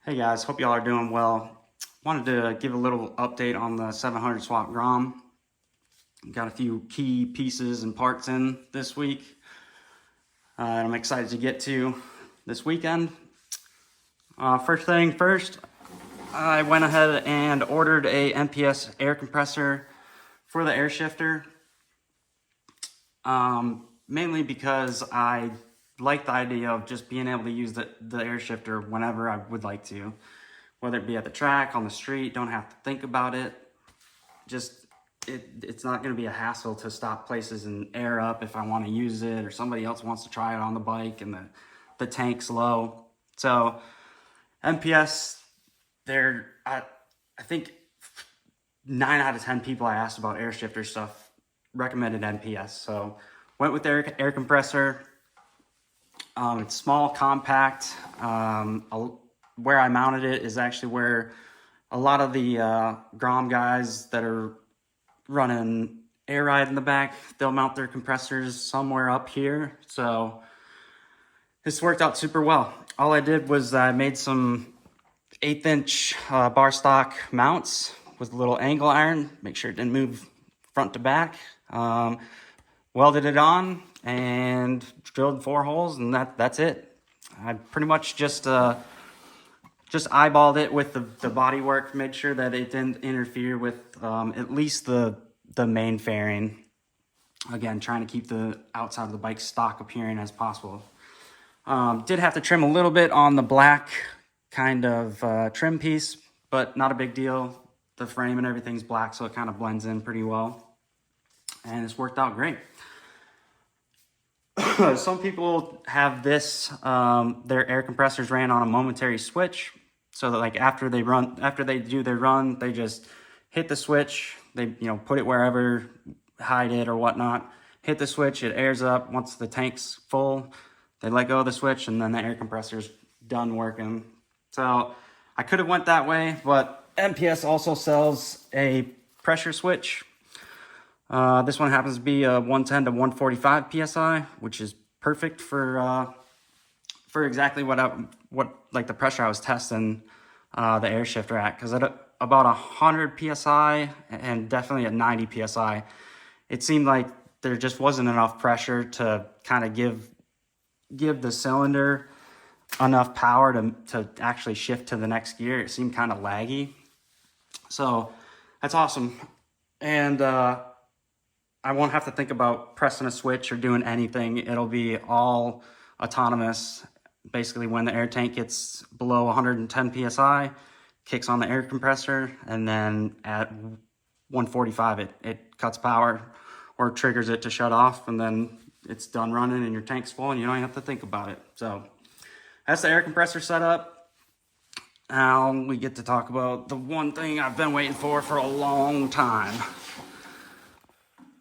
Hey guys, hope y'all are doing well. Wanted to give a little update on the 700 swap Grom. Got a few key pieces and parts in this week. I'm excited to get to this weekend. First thing first, I went ahead and ordered a MPS air compressor for the air shifter. Mainly because I like the idea of just being able to use the air shifter whenever I would like to. Whether it be at the track, on the street, don't have to think about it. It's not going to be a hassle to stop places and air up if I want to use it, or somebody else wants to try it on the bike and the tank's low. So MPS, I think 9 out of 10 people I asked about air shifter stuff recommended MPS. So went with their air compressor. It's small, compact. Where I mounted it is actually where a lot of the Grom guys that are running air ride in the back, they'll mount their compressors somewhere up here. So this worked out super well. All I did was I made some 1/8" bar stock mounts with a little angle iron, make sure it didn't move front to back. Welded it on and drilled 4 holes, and that's it. I pretty much just eyeballed it with the body work, made sure that it didn't interfere with at least the main fairing. Again, trying to keep the outside of the bike stock appearing as possible. Did have to trim a little bit on the black kind of trim piece, but not a big deal. The frame and everything's black, so it kind of blends in pretty well. And it's worked out great. Some people have this, their air compressors ran on a momentary switch. So that like after they do their run, they just hit the switch, they put it wherever, hide it or whatnot, hit the switch, it airs up. Once the tank's full, they let go of the switch and then the air compressor's done working. So I could have went that way, but MPS also sells a pressure switch. This one happens to be a 110 to 145 PSI, which is perfect for exactly what the pressure I was testing the air shifter at. Because at about 100 PSI and definitely at 90 PSI, it seemed like there just wasn't enough pressure to kind of give the cylinder enough power to actually shift to the next gear. It seemed kind of laggy. So that's awesome. And I won't have to think about pressing a switch or doing anything. It'll be all autonomous. Basically, when the air tank gets below 110 PSI, kicks on the air compressor, and then at 145, it cuts power or triggers it to shut off, and then it's done running and your tank's full and you don't even have to think about it. So that's the air compressor setup. Now we get to talk about the one thing I've been waiting for a long time.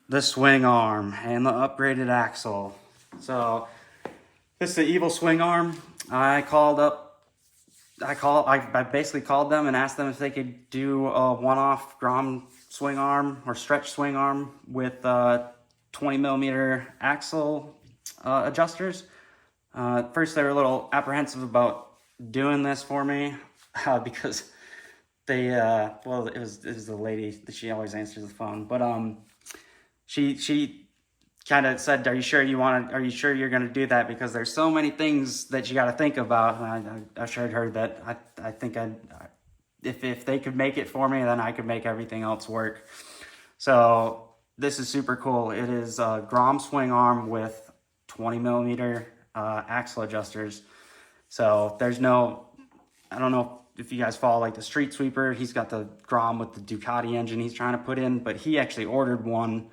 The swing arm and the upgraded axle. So this is the Evil Swingarm. I basically called them and asked them if they could do a one-off Grom swing arm or stretch swing arm with 20 millimeter axle adjusters. First, they were a little apprehensive about doing this for me because they, it was the lady that she always answers the phone, but she kind of said, are you sure you're going to do that? Because there's so many things that you got to think about. And I assured her that I think if they could make it for me, then I could make everything else work. So this is super cool. It is a Grom swing arm with 20 millimeter axle adjusters. So there's I don't know if you guys follow like the Street Sweeper. He's got the Grom with the Ducati engine he's trying to put in, but he actually ordered one.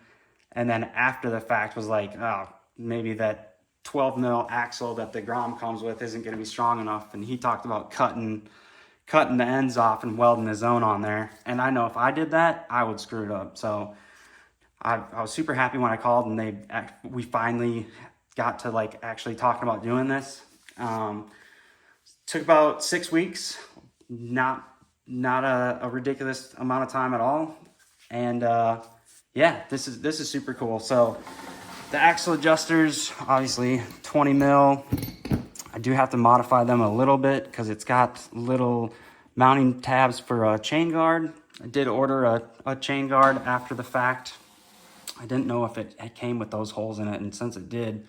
And then after the fact was like, oh, maybe that 12 mil axle that the Grom comes with isn't going to be strong enough. And he talked about cutting the ends off and welding his own on there. And I know if I did that, I would screw it up. So I was super happy when I called and we finally got to like actually talking about doing this. Took about 6 weeks, not a ridiculous amount of time at all. And yeah, this is super cool. So the axle adjusters, obviously 20 mil. I do have to modify them a little bit because it's got little mounting tabs for a chain guard. I did order a chain guard after the fact. I didn't know if it came with those holes in it, and since it did,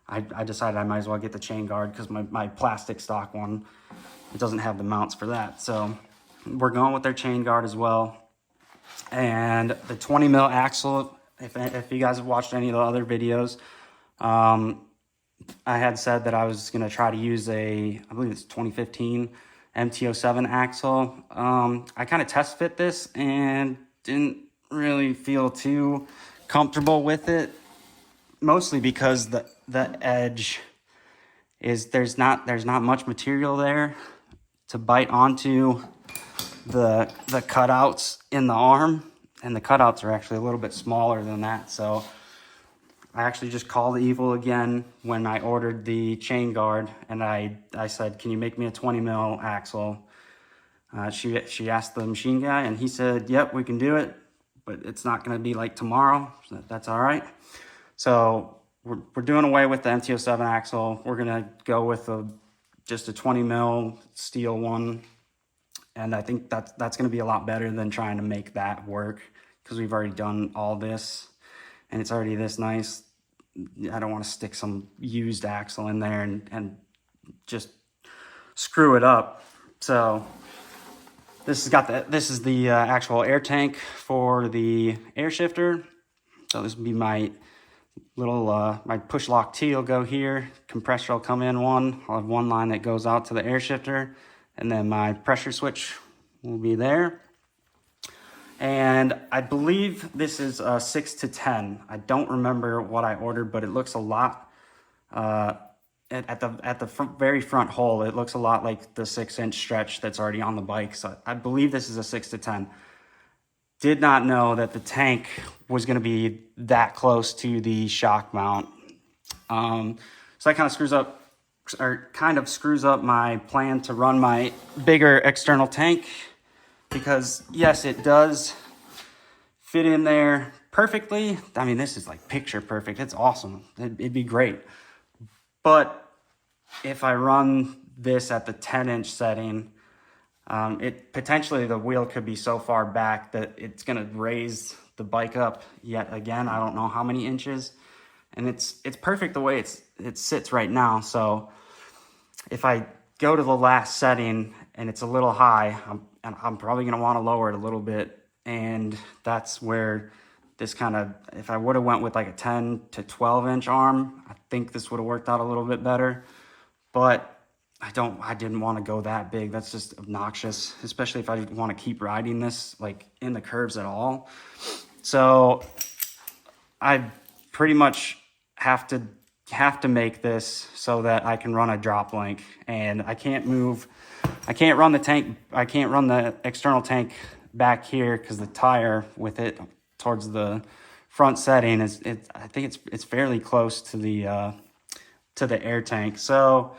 I decided I might as well get the chain guard because my plastic stock one, it doesn't have the mounts for that. So we're going with their chain guard as well. And the 20 mil axle, if you guys have watched any of the other videos, I had said that I was going to try to use I believe it's 2015 MT-07 axle. I kind of test fit this and didn't really feel too comfortable with it, mostly because the edge is there's not much material there to bite onto the cutouts in the arm, and the cutouts are actually a little bit smaller than that. So I actually just called Evil again when I ordered the chain guard, and I said, can you make me a 20 mil axle? She asked the machine guy, and he said, yep, we can do it, but it's not going to be like tomorrow. So that's all right. So we're doing away with the MT-07 axle. We're going to go with just a 20 mil steel one. And I think that's going to be a lot better than trying to make that work, because we've already done all this and it's already this nice. I don't want to stick some used axle in there and just screw it up. So this is the actual air tank for the air shifter. So this would be my little my push lock T will go here. Compressor will come in one. I'll have one line that goes out to the air shifter, and then my pressure switch will be there. And I believe this is a 6 to 10. I don't remember what I ordered, but it looks a lot, at the very front hole, it looks a lot like the 6-inch stretch that's already on the bike. So I believe this is a 6 to 10. Did not know that the tank was going to be that close to the shock mount. So that kind of screws up my plan to run my bigger external tank, because yes, it does fit in there perfectly. I mean, this is like picture perfect. It's awesome. It'd be great. But if I run this at the 10-inch setting, it potentially, the wheel could be so far back that it's going to raise the bike up yet again. I don't know how many inches, and it's perfect the way it sits right now. So if I go to the last setting and it's a little high, I'm probably going to want to lower it a little bit. And that's where this kind of, if I would have went with like a 10 to 12 inch arm, I think this would have worked out a little bit better. But I didn't want to go that big. That's just obnoxious, especially if I want to keep riding this like in the curves at all. So I pretty much have to make this so that I can run a drop link, and I can't run the external tank back here because the tire with it towards the front setting I think it's fairly close to the air tank. So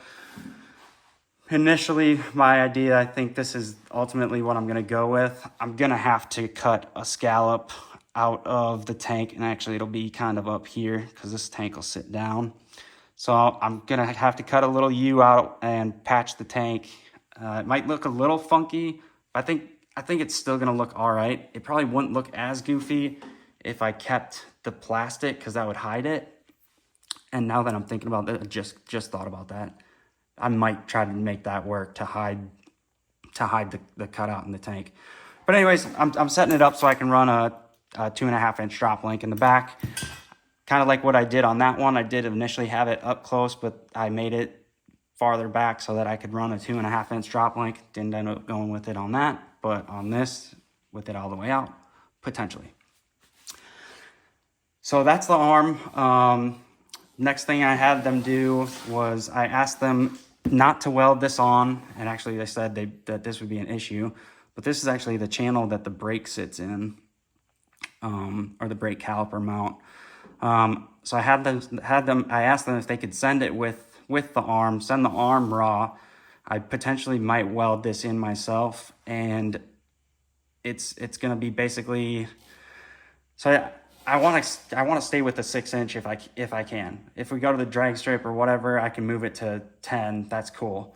initially, my idea, I think this is ultimately what I'm going to go with. I'm going to have to cut a scallop out of the tank, and actually it'll be kind of up here because this tank will sit down. So I'm going to have to cut a little U out and patch the tank. It might look a little funky, but I think it's still going to look all right. It probably wouldn't look as goofy if I kept the plastic, because that would hide it. And now that I'm thinking about that, I just thought about that. I might try to make that work to hide the cutout in the tank. But anyways, I'm setting it up so I can run a 2.5 inch drop link in the back. Kind of like what I did on that one. I did initially have it up close, but I made it farther back so that I could run a 2.5 inch drop link. Didn't end up going with it on that, but on this, with it all the way out, potentially. So that's the arm. Next thing I had them do was I asked them not to weld this on, and actually they said that this would be an issue, but this is actually the channel that the brake sits in, or the brake caliper mount. So I asked them if they could send it with the arm, send the arm raw. I potentially might weld this in myself, and it's going to be basically, so I want to stay with the 6-inch if I can. If we go to the drag strip or whatever, I can move it to 10. That's cool.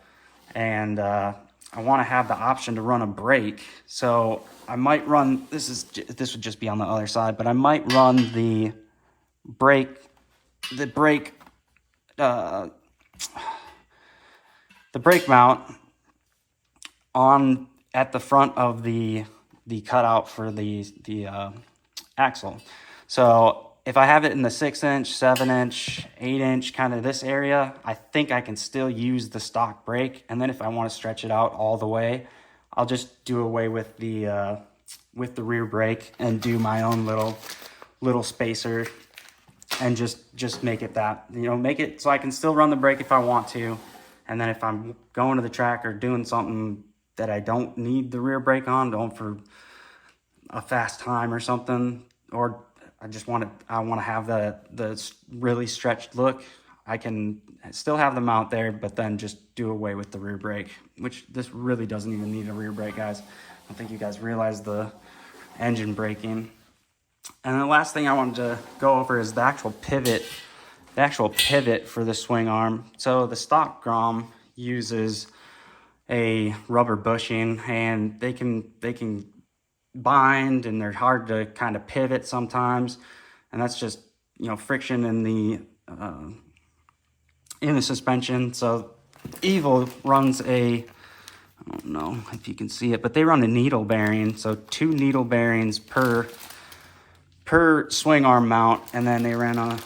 And I want to have the option to run a brake. So I might run, this would just be on the other side, but I might run the brake mount on at the front of the cutout for the axle. So if I have it in the 6-inch, 7-inch, 8-inch, kind of this area, I think I can still use the stock brake. And then if I want to stretch it out all the way, I'll just do away with the rear brake and do my own little spacer, and just make it that, make it so I can still run the brake if I want to. And then if I'm going to the track or doing something that I don't need the rear brake on, going for a fast time or something, or I want to have the really stretched look, I can still have the mount there, but then just do away with the rear brake, which this really doesn't even need a rear brake, guys. I don't think you guys realize the engine braking. And the last thing I wanted to go over is the actual pivot for the swing arm. So the stock Grom uses a rubber bushing, and they can bind, and they're hard to kind of pivot sometimes, and that's just friction in the suspension. So Evil runs I don't know if you can see it, but they run a needle bearing, so 2 needle bearings per swing arm mount, and then they ran a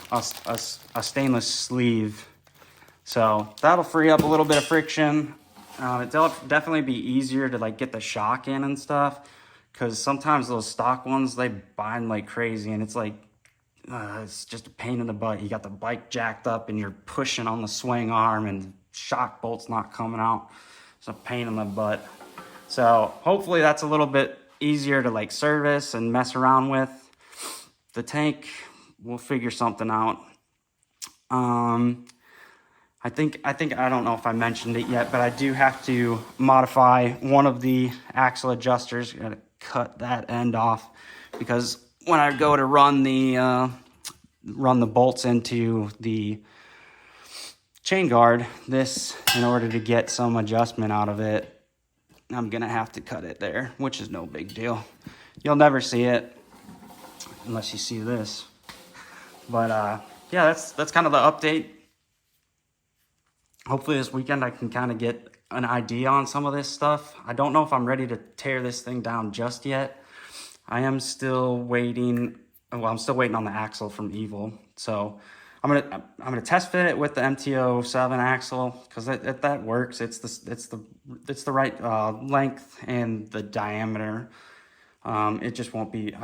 stainless sleeve, so that'll free up a little bit of friction. It'll definitely be easier to get the shock in and stuff, because sometimes those stock ones, they bind like crazy, and it's just a pain in the butt. You got the bike jacked up and you're pushing on the swing arm and shock bolt's not coming out. It's a pain in the butt. So hopefully that's a little bit easier to service and mess around with. The tank, we'll figure something out. I think I don't know if I mentioned it yet, but I do have to modify one of the axle adjusters. Gotta cut that end off, because when I go to run the bolts into the chain guard, in order to get some adjustment out of it, I'm gonna have to cut it there, which is no big deal. You'll never see it unless you see this. But yeah, that's kind of the update. Hopefully this weekend I can kind of get an idea on some of this stuff. I don't know if I'm ready to tear this thing down just yet. I am still waiting. Well, I'm still waiting on the axle from Evil. So I'm gonna test fit it with the MTO7 axle, because that works. It's the right length and the diameter. It just won't be. I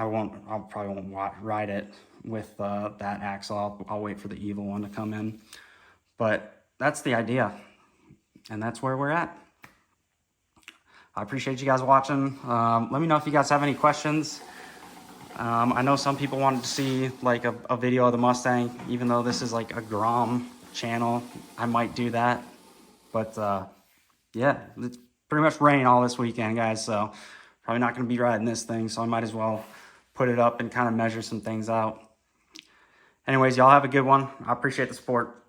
probably won't ride it with that axle. I'll wait for the Evil one to come in. But that's the idea, and that's where we're at. I appreciate you guys watching. Let me know if you guys have any questions. I know some people wanted to see a video of the Mustang, even though this is a Grom channel. I might do that, but yeah, it's pretty much rain all this weekend, guys, so probably not going to be riding this thing, so I might as well put it up and kind of measure some things out. Anyways, y'all have a good one. I appreciate the support.